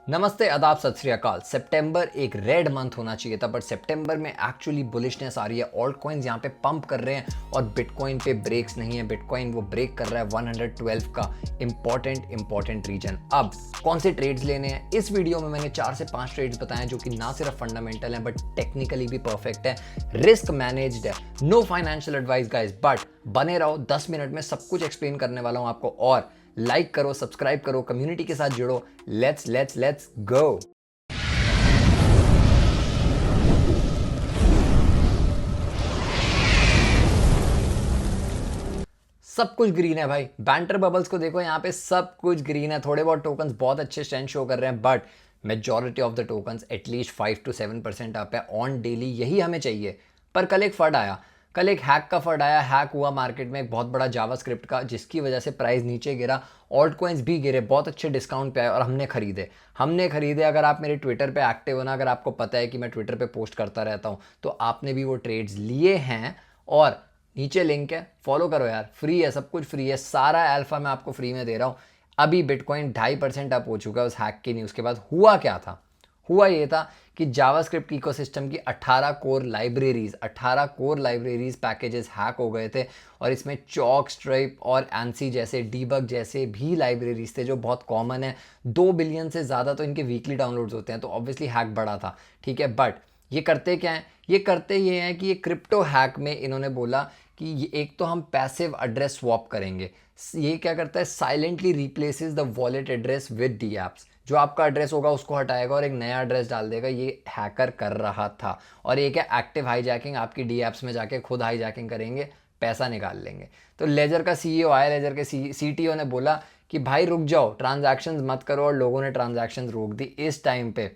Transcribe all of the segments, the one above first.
नमस्ते, आदाब, सत श्री अकाल। सितंबर एक रेड मंथ होना चाहिए था, बट सितंबर में एक्चुअली बुलिशनेस आ रही है। ऑल्ट कॉइन्स यहाँ पे पंप कर रहे हैं और बिटकॉइन पे ब्रेक्स नहीं है। बिटकॉइन वो ब्रेक कर रहा है 112 का इंपॉर्टेंट रीजन। अब कौन से ट्रेड्स लेने हैं, इस वीडियो में मैंने 4 से 5 ट्रेड्स बताए जो कि ना सिर्फ फंडामेंटल हैं बट टेक्निकली भी परफेक्ट है, रिस्क मैनेज्ड है, no financial advice guys. But बने रहो, 10 मिनट में सब कुछ एक्सप्लेन करने वाला हूं आपको। और लाइक करो, सब्सक्राइब करो, कम्युनिटी के साथ जुड़ो। Let's go. सब कुछ ग्रीन है भाई। बैंटर बबल्स को देखो, यहाँ पे सब कुछ ग्रीन है। थोड़े बहुत टोकन्स बहुत अच्छे स्ट्रेंथ शो कर रहे हैं, but majority of the tokens at least 5 to 7% up है ऑन डेली। यही हमें चाहिए। पर कल एक फंड आया, कल एक हैक का फंड आया। हैक हुआ मार्केट में एक बहुत बड़ा जावास्क्रिप्ट का, जिसकी वजह से प्राइस नीचे गिरा, ऑल्ट कॉइन्स भी गिरे, बहुत अच्छे डिस्काउंट पे आए और हमने खरीदे। अगर आप मेरे ट्विटर पे एक्टिव हो ना, अगर आपको पता है कि मैं ट्विटर पे पोस्ट करता रहता हूँ, तो आपने भी वो ट्रेड्स लिए हैं। और नीचे लिंक है, फॉलो करो यार, फ्री है, सब कुछ फ्री है। सारा अल्फा मैं आपको फ्री में दे रहा हूँ। अभी बिटकॉइन 2.5% अप हो चुका है उस हैक की न्यूज़ के बाद। हुआ क्या था? हुआ ये था कि जावास्क्रिप्ट इकोसिस्टम की 18 कोर लाइब्रेरीज पैकेजेस हैक हो गए थे। और इसमें चॉक, स्ट्राइप और एंसी जैसे, डीबग जैसे भी लाइब्रेरीज थे जो बहुत कॉमन है। 2 बिलियन से ज़्यादा तो इनके वीकली डाउनलोड्स होते हैं, तो ऑब्वियसली हैक बड़ा था, ठीक है। बट ये करते क्या है? ये करते ये हैं कि ये क्रिप्टो हैक में इन्होंने बोला कि ये एक तो हम पैसिव एड्रेस स्वैप करेंगे। ये क्या करता है? Silently replaces the wallet address with D apps. जो आपका एड्रेस होगा उसको हटाएगा और एक नया एड्रेस डाल देगा। ये हैकर कर रहा था। और एक है एक्टिव हाईजैकिंग, आपकी डी एप्स में जाके खुद हाईजैकिंग करेंगे, पैसा निकाल लेंगे। तो लेजर का सीईओ आया, लेजर के सीटीओ ने बोला कि भाई रुक जाओ, ट्रांजैक्शंस मत करो, और लोगों ने ट्रांजैक्शंस रोक दी। इस टाइम पे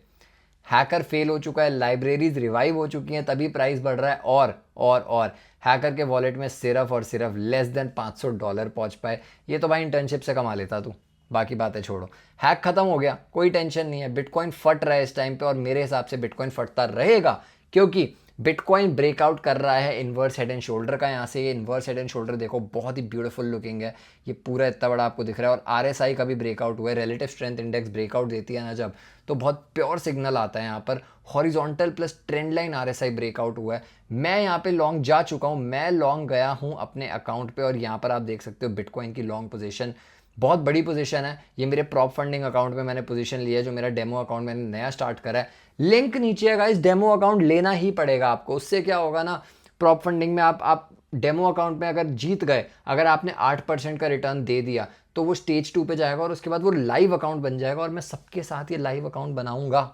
हैकर फेल हो चुका है, लाइब्रेरीज रिवाइव हो चुकी हैं, तभी प्राइस बढ़ रहा है। और हैकर के वॉलेट में सिर्फ और सिर्फ लेस देन $500 पहुंच पाए। ये तो भाई इंटर्नशिप से कमा लेता तू, बाकी बातें छोड़ो। हैक खत्म हो गया, कोई टेंशन नहीं है। बिटकॉइन फट रहा है इस टाइम पे, और मेरे हिसाब से बिटकॉइन फटता रहेगा, क्योंकि बिटकॉइन ब्रेकआउट कर रहा है इन्वर्स हेड एंड शोल्डर का। यहाँ से ये इन्वर्स हेड एंड शोल्डर देखो, बहुत ही ब्यूटीफुल लुकिंग है। ये पूरा इतना बड़ा आपको दिख रहा है। और आरएसआई का भी ब्रेकआउट हुआ है। रिलेटिव स्ट्रेंथ इंडेक्स ब्रेकआउट देती है ना जब, तो बहुत प्योर सिग्नल आता है यहाँ पर। Horizontal plus trend line RSI breakout हुआ है। मैं यहाँ पे लॉन्ग जा चुका हूँ, मैं लॉन्ग गया हूँ अपने अकाउंट पे, और यहाँ पर आप देख सकते हो बिटकॉइन की लॉन्ग पोजीशन, बहुत बड़ी पोजीशन है। ये मेरे प्रॉप फंडिंग अकाउंट में मैंने पोजीशन लिया है, जो मेरा डेमो अकाउंट मैंने नया स्टार्ट करा है। लिंक नीचे है गाइस, डेमो अकाउंट लेना ही पड़ेगा आपको। उससे क्या होगा ना, प्रॉप फंडिंग में आप डेमो अकाउंट में अगर जीत गए, अगर आपने 8% का रिटर्न दे दिया, तो वो स्टेज 2 पे जाएगा और उसके बाद वो लाइव अकाउंट बन जाएगा। और मैं सबके साथ ये लाइव अकाउंट बनाऊंगा,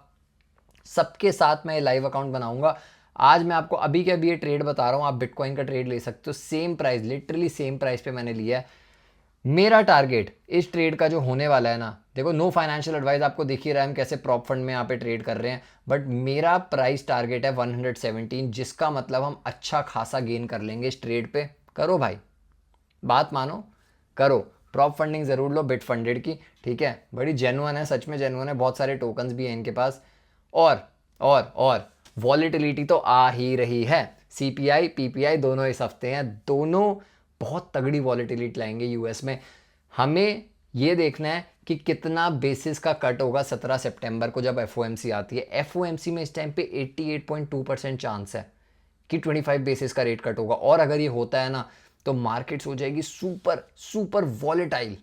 सबके साथ मैं ये लाइव अकाउंट बनाऊंगा। आज मैं आपको अभी के अभी ये ट्रेड बता रहा हूँ, आप बिटकॉइन का ट्रेड ले सकते हो। Same price, literally same price पे मैंने लिया है। मेरा टारगेट इस ट्रेड का जो होने वाला है ना, देखो नो फाइनेंशियल एडवाइस, आपको दिख ही रहा है हम कैसे प्रॉप फंड में यहाँ पे ट्रेड कर रहे हैं। बट मेरा प्राइस टारगेट है 117, जिसका मतलब हम अच्छा खासा गेन कर लेंगे इस ट्रेड पे। करो भाई, बात मानो, करो। प्रॉप फंडिंग जरूर लो बिट फंडेड की, ठीक है। बड़ी जेन्युइन है, सच में जेन्युइन है, बहुत सारे टोकन्स भी हैं इनके पास। और वॉलेटिलिटी तो आ ही रही है। सीपीआई पीपीआई दोनों इस हफ्ते हैं, दोनों बहुत तगड़ी वॉलेटिलिटी लाएंगे यूएस में। हमें ये देखना है कि कितना बेसिस का कट होगा 17 सितंबर को, जब एफओएमसी आती है। एफओएमसी में इस टाइम पे 88.2% चांस है कि 25 बेसिस का रेट कट होगा। और अगर ये होता है ना, तो मार्केट्स हो जाएगी सुपर सुपर वॉलेटाइल।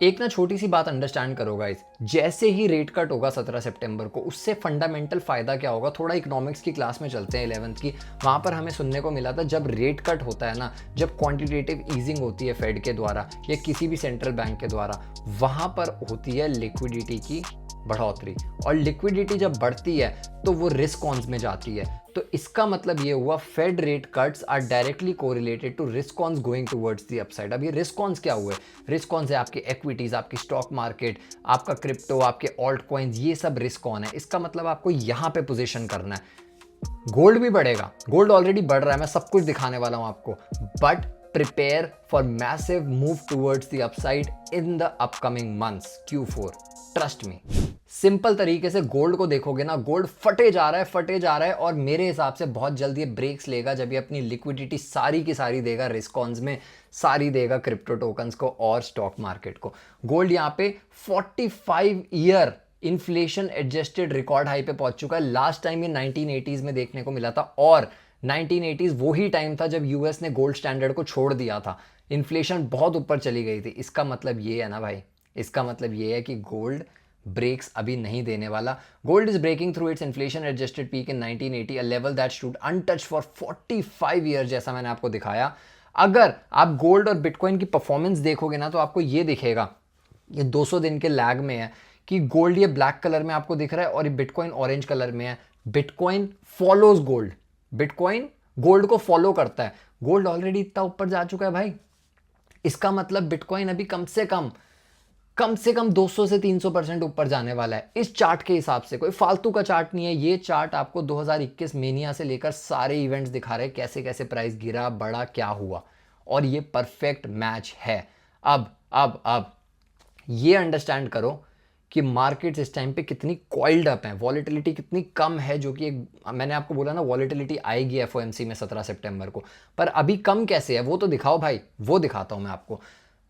एक ना छोटी सी बात अंडरस्टैंड करो गाइस, जैसे ही रेट कट होगा 17 सितंबर को, उससे फंडामेंटल फायदा क्या होगा? थोड़ा इकोनॉमिक्स की क्लास में चलते हैं 11th की। वहां पर हमें सुनने को मिला था, जब रेट कट होता है ना, जब क्वांटिटेटिव ईजिंग होती है फेड के द्वारा या किसी भी सेंट्रल बैंक के द्वारा, वहां पर होती है लिक्विडिटी की बढ़ोतरी। और लिक्विडिटी जब बढ़ती है तो वो रिस्क ऑन्स में जाती है। तो इसका मतलब ये हुआ, Fed rate cuts are directly correlated to risk ons going towards the upside. अब ये रिस्क ऑन्स क्या हुए? रिस्क ऑन्स है आपकी एक्विटीज, आपकी स्टॉक मार्केट, आपका क्रिप्टो, आपके ऑल्ट कॉइन्स, ये सब रिस्क ऑन है। इसका मतलब आपको यहाँ पे पोजीशन करना है। गोल्ड भी बढ़ेगा, गोल्ड ऑलरेडी बढ़ रहा है, मैं सब कुछ दिखाने वाला हूं आपको। But prepare for massive move towards the upside in the upcoming months, Q4, trust me. Simple तरीके से गोल्ड को देखोगे ना, गोल्ड फटे जा रहा है और मेरे हिसाब से बहुत जल्दी ये ब्रेक्स लेगा, जब ये अपनी लिक्विडिटी सारी की सारी देगा रिस्क ऑन्स में, सारी देगा क्रिप्टो टोकन्स को और स्टॉक मार्केट को। गोल्ड यहाँ पे 45 year inflation adjusted record high पे पहुंच चुका है। लास्ट टाइम ये 1980s में देखने को मिला था और 1980s वो ही टाइम था जब यूएस ने गोल्ड स्टैंडर्ड को छोड़ दिया था। इन्फ्लेशन बहुत ऊपर चली गई थी। इसका मतलब ये है ना भाई, इसका मतलब ये है कि गोल्ड ब्रेक्स अभी नहीं देने वाला। Gold is breaking through its inflation adjusted peak in 1980, a level that stood untouched for 45 year, जैसा मैंने आपको दिखाया। अगर आप गोल्ड और बिटकॉइन की परफॉर्मेंस देखोगे ना तो आपको ये दिखेगा, ये 200 दिन के लैग में है कि गोल्ड ये ब्लैक कलर में आपको दिख रहा है और ये बिटकॉइन ऑरेंज कलर में है। Bitcoin follows gold, bitcoin gold को फॉलो करता है। गोल्ड ऑलरेडी इतना ऊपर जा चुका है भाई, इसका मतलब बिटकॉइन अभी कम से कम 200 से 300% ऊपर जाने वाला है इस चार्ट के हिसाब से। कोई फालतू का चार्ट नहीं है ये चार्ट, आपको 2021 मेनिया से लेकर सारे इवेंट्स दिखा रहे हैं कैसे कैसे प्राइस गिरा, बढ़ा, क्या हुआ, और ये परफेक्ट मैच है। अब ये अंडरस्टैंड करो कि मार्केट्स इस टाइम पे कितनी कॉइल्ड अप हैं, वॉलेटिलिटी कितनी कम है, जो कि मैंने आपको बोला ना वॉलेटिलिटी आएगी एफओएमसी में 17 सितंबर को, पर अभी कम कैसे है वो तो दिखाओ भाई। वो दिखाता हूं मैं आपको।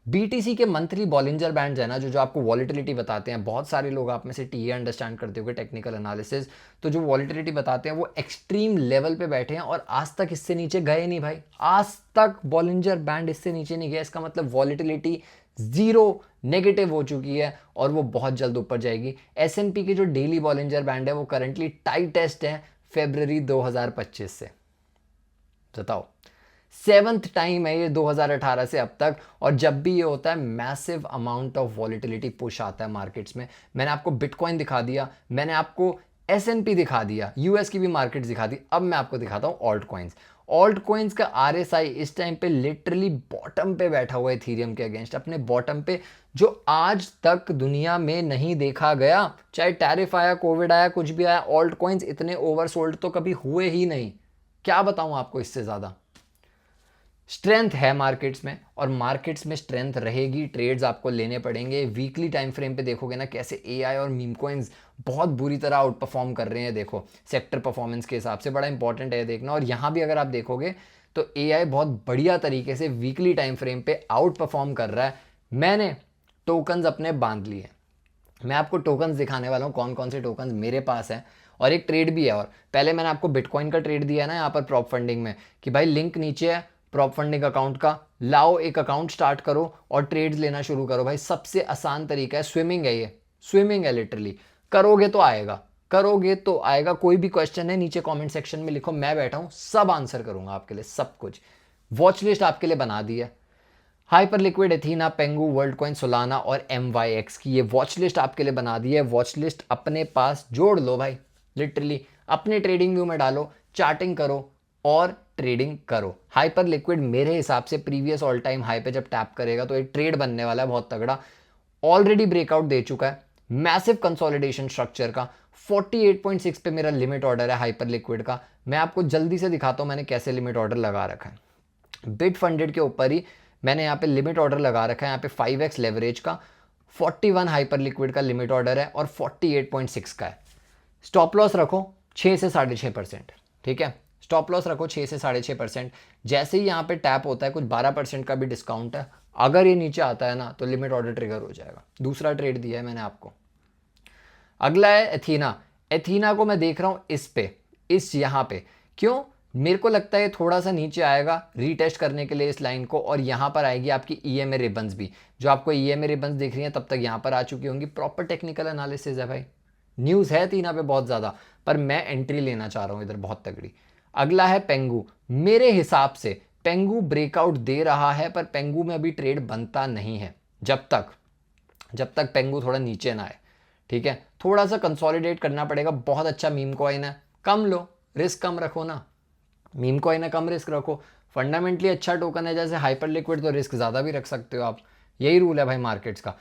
बीटीसी के मंथली बॉलिंजर बैंड है ना, जो आपको वॉलेटिलिटी बताते हैं, बहुत सारे लोग आप में से टीए अंडरस्टैंड करते होंगे टेक्निकल एनालिसिस, तो जो वॉलेटिलिटी बताते हैं वो एक्सट्रीम लेवल पे बैठे हैं और आज तक इससे नीचे गए नहीं भाई, आज तक बॉलिंजर बैंड इससे नीचे नहीं गया। इसका मतलब वॉलेटिलिटी जीरो नेगेटिव हो चुकी है और वो बहुत जल्द ऊपर जाएगी। एसएनपी की जो डेली बॉलिंजर बैंड है वो करंटली टाइटेस्ट है फरवरी 2025 से। बताओ, 7th टाइम है ये 2018 से अब तक, और जब भी ये होता है massive amount of volatility push आता है मार्केट्स में। मैंने आपको बिटकॉइन दिखा दिया, मैंने आपको एसएनपी दिखा दिया, यूएस की भी मार्केट्स दिखा दी, अब मैं आपको दिखाता हूं ऑल्ट कॉइन्स। ऑल्ट कॉइन्स का आरएसआई इस टाइम पे लिटरली बॉटम पे बैठा हुआ है इथेरियम के अगेंस्ट, अपने बॉटम पे, जो आज तक दुनिया में नहीं देखा गया। चाहे टैरिफ आया, कोविड आया, कुछ भी आया, ऑल्ट कॉइन्स इतने ओवरसोल्ड तो कभी हुए ही नहीं। क्या बताऊं आपको इससे ज्यादा। स्ट्रेंथ है मार्केट्स में और मार्केट्स में स्ट्रेंथ रहेगी, ट्रेड्स आपको लेने पड़ेंगे। वीकली टाइम फ्रेम पे देखोगे ना कैसे एआई और मीम कॉइन्स बहुत बुरी तरह आउट परफॉर्म कर रहे हैं। देखो सेक्टर परफॉर्मेंस के हिसाब से बड़ा इंपॉर्टेंट है देखना, और यहाँ भी अगर आप देखोगे तो एआई बहुत बढ़िया तरीके से वीकली टाइम फ्रेम पे आउट परफॉर्म कर रहा है। मैंने टोकन्स अपने बांध लिए, मैं आपको टोकन्स दिखाने वाला हूँ कौन कौन से टोकन्स मेरे पास हैं, और एक ट्रेड भी है। और पहले मैंने आपको बिटकॉइन का ट्रेड दिया ना यहाँ पर प्रॉप फंडिंग में, कि भाई लिंक नीचे है प्रॉप फंडिंग अकाउंट का, लाओ एक अकाउंट स्टार्ट करो और ट्रेड्स लेना शुरू करो भाई। सबसे आसान तरीका है, स्विमिंग है, ये स्विमिंग है लिटरली। करोगे तो आएगा, करोगे तो आएगा। कोई भी क्वेश्चन है नीचे कमेंट सेक्शन में लिखो, मैं बैठा हूं सब आंसर करूंगा आपके लिए, सब कुछ। वॉच लिस्ट आपके लिए बना दी है, Hyperliquid, Athena, Pengu, Worldcoin, Solana और MYX की ये वॉच लिस्ट आपके लिए बना दी है। वॉच लिस्ट अपने पास जोड़ लो भाई, लिटरली अपने ट्रेडिंग व्यू में डालो, चार्टिंग करो और ट्रेडिंग करो। हाइपर लिक्विड मेरे हिसाब से प्रीवियस ऑल टाइम हाई पे जब टैप करेगा तो एक ट्रेड बनने वाला है बहुत तगड़ा। ऑलरेडी ब्रेकआउट दे चुका है, मैसिव कंसोलिडेशन स्ट्रक्चर का। 48.6 पे मेरा लिमिट ऑर्डर है हाइपर लिक्विड का। मैं आपको जल्दी से दिखाता हूं मैंने कैसे लिमिट ऑर्डर लगा रखा है। बिट फंडेड के ऊपर ही मैंने यहाँ पे लिमिट ऑर्डर लगा रखा है, यहाँ पे 5x लेवरेज का, 41 हाइपर लिक्विड का लिमिट ऑर्डर है और 48.6 का है। स्टॉप लॉस रखो 6 से 6.5%, ठीक है, स्टॉप लॉस रखो 6 से 6.5%। जैसे ही यहाँ पे टैप होता है कुछ 12% का भी डिस्काउंट है, अगर ये नीचे आता है ना तो लिमिट ऑर्डर ट्रिगर हो जाएगा। दूसरा ट्रेड दिया है मैंने आपको। अगला है एथीना। एथीना को मैं देख रहा हूँ इस पे, इस यहाँ पे, क्यों, मेरे को लगता है थोड़ा सा नीचे आएगा रीटेस्ट करने के लिए इस लाइन को, और यहाँ पर आएगी आपकी EMA रिबन्स भी। जो आपको EMA रिबन्स दिख रही हैं तब तक यहाँ पर आ चुकी होंगी। प्रॉपर टेक्निकल एनालिसिस है भाई, न्यूज़ है एथीना पे बहुत ज़्यादा, पर मैं एंट्री लेना चाह रहा हूँ इधर बहुत तगड़ी। अगला है पेंगू। मेरे हिसाब से पेंगू ब्रेकआउट दे रहा है, पर पेंगू में अभी ट्रेड बनता नहीं है जब तक पेंगू थोड़ा नीचे ना आए, ठीक है। थोड़ा सा कंसोलिडेट करना पड़ेगा। बहुत अच्छा मीम कॉइन है, कम लो, रिस्क कम रखो ना। मीम कॉइन है, कम रिस्क रखो। फंडामेंटली अच्छा टोकन है जैसे हाइपर लिक्विड, तो रिस्क ज़्यादा भी रख सकते हो आप, यही रूल है भाई मार्केट्स का।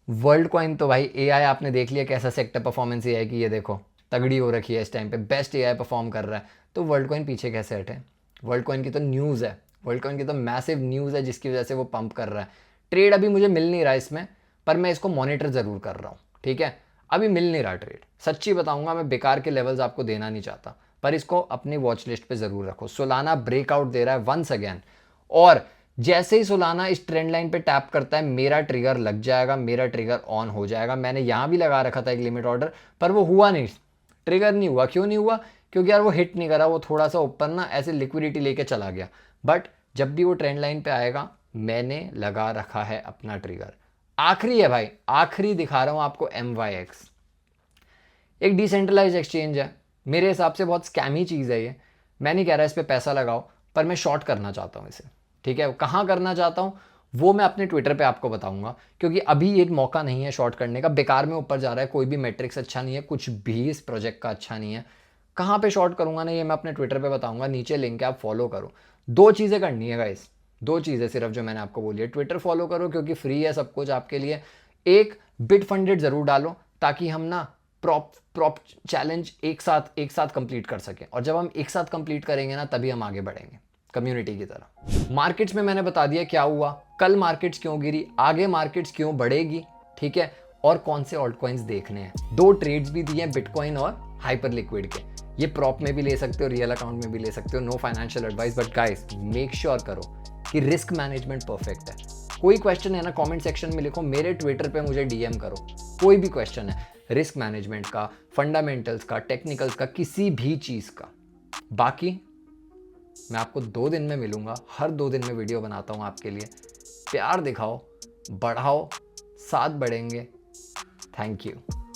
वर्ल्ड कॉइन तो भाई एआई आपने देख लिया कैसा सेक्टर परफॉर्मेंस एआई की, ये देखो तगड़ी हो रखी है इस टाइम पे, बेस्ट एआई परफॉर्म कर रहा है, तो वर्ल्ड कॉइन पीछे कैसे हटे। वर्ल्ड कॉइन की तो न्यूज़ है, वर्ल्ड कॉइन की तो मैसिव न्यूज़ है जिसकी वजह से वो पंप कर रहा है। ट्रेड अभी मुझे मिल नहीं रहा इसमें, पर मैं इसको मॉनिटर ज़रूर कर रहा हूँ, ठीक है। अभी मिल नहीं रहा ट्रेड, सच्ची बताऊंगा, मैं बेकार के लेवल्स आपको देना नहीं चाहता, पर इसको अपनी वॉच लिस्ट पे ज़रूर रखो। सोलाना ब्रेकआउट दे रहा है वंस अगेन, और जैसे ही सोलाना इस ट्रेंड लाइन पे टैप करता है मेरा ट्रिगर लग जाएगा, मेरा ट्रिगर ऑन हो जाएगा। मैंने यहाँ भी लगा रखा था एक लिमिट ऑर्डर, पर वो हुआ नहीं, ट्रिगर नहीं हुआ। क्यों नहीं हुआ? क्योंकि यार वो हिट नहीं करा, वो थोड़ा सा ऊपर ना ऐसे लिक्विडिटी लेके चला गया। बट जब भी वो ट्रेंड लाइन पे आएगा मैंने लगा रखा है अपना ट्रिगर। आखिरी है भाई, आखिरी दिखा रहा हूँ आपको MYX। एक डिसेंट्रलाइज एक्सचेंज है, मेरे हिसाब से बहुत स्कैमी चीज़ है ये। मैं नहीं कह रहा इस पर पैसा लगाओ, पर मैं शॉर्ट करना चाहता हूँ इसे। ठीक है, कहाँ करना चाहता हूँ वो मैं अपने ट्विटर पे आपको बताऊंगा, क्योंकि अभी एक मौका नहीं है शॉर्ट करने का। बेकार में ऊपर जा रहा है, कोई भी मैट्रिक्स अच्छा नहीं है, कुछ भी इस प्रोजेक्ट का अच्छा नहीं है। कहाँ पे शॉर्ट करूंगा ना, ये मैं अपने ट्विटर पे बताऊंगा। नीचे लिंक है, आप फॉलो करो। दो चीज़ें करनी है गाइस, दो चीज़ें सिर्फ जो मैंने आपको बोली है। ट्विटर फॉलो करो क्योंकि फ्री है सब कुछ आपके लिए। एक बिट फंडेड ज़रूर डालो ताकि हम ना प्रॉप चैलेंज एक साथ कंप्लीट कर सकें, और जब हम एक साथ कंप्लीट करेंगे ना तभी हम आगे बढ़ेंगे कम्युनिटी की तरह। मार्केट्स में मैंने बता दिया क्या हुआ, कल मार्केट्स क्यों गिरी, आगे मार्केट्स क्यों बढ़ेगी, ठीक है, और कौन से ऑल्ट कॉइन्स देखने हैं। दो ट्रेड्स भी दिए हैं बिटकॉइन और हाइपर लिक्विड के। ये प्रॉप में भी ले सकते हो, रियल अकाउंट में भी ले सकते हो। No financial advice, but guys make sure करो कि रिस्क मैनेजमेंट परफेक्ट है। कोई क्वेश्चन है ना कमेंट सेक्शन में लिखो, मेरे ट्विटर पे मुझे डीएम करो। कोई भी क्वेश्चन है रिस्क मैनेजमेंट का, फंडामेंटल्स का, टेक्निकल्स का, किसी भी चीज़ का। बाकी मैं आपको 2 दिन में मिलूंगा, हर 2 दिन में वीडियो बनाता हूँ आपके लिए। प्यार दिखाओ, बढ़ाओ, साथ बढ़ेंगे। Thank you.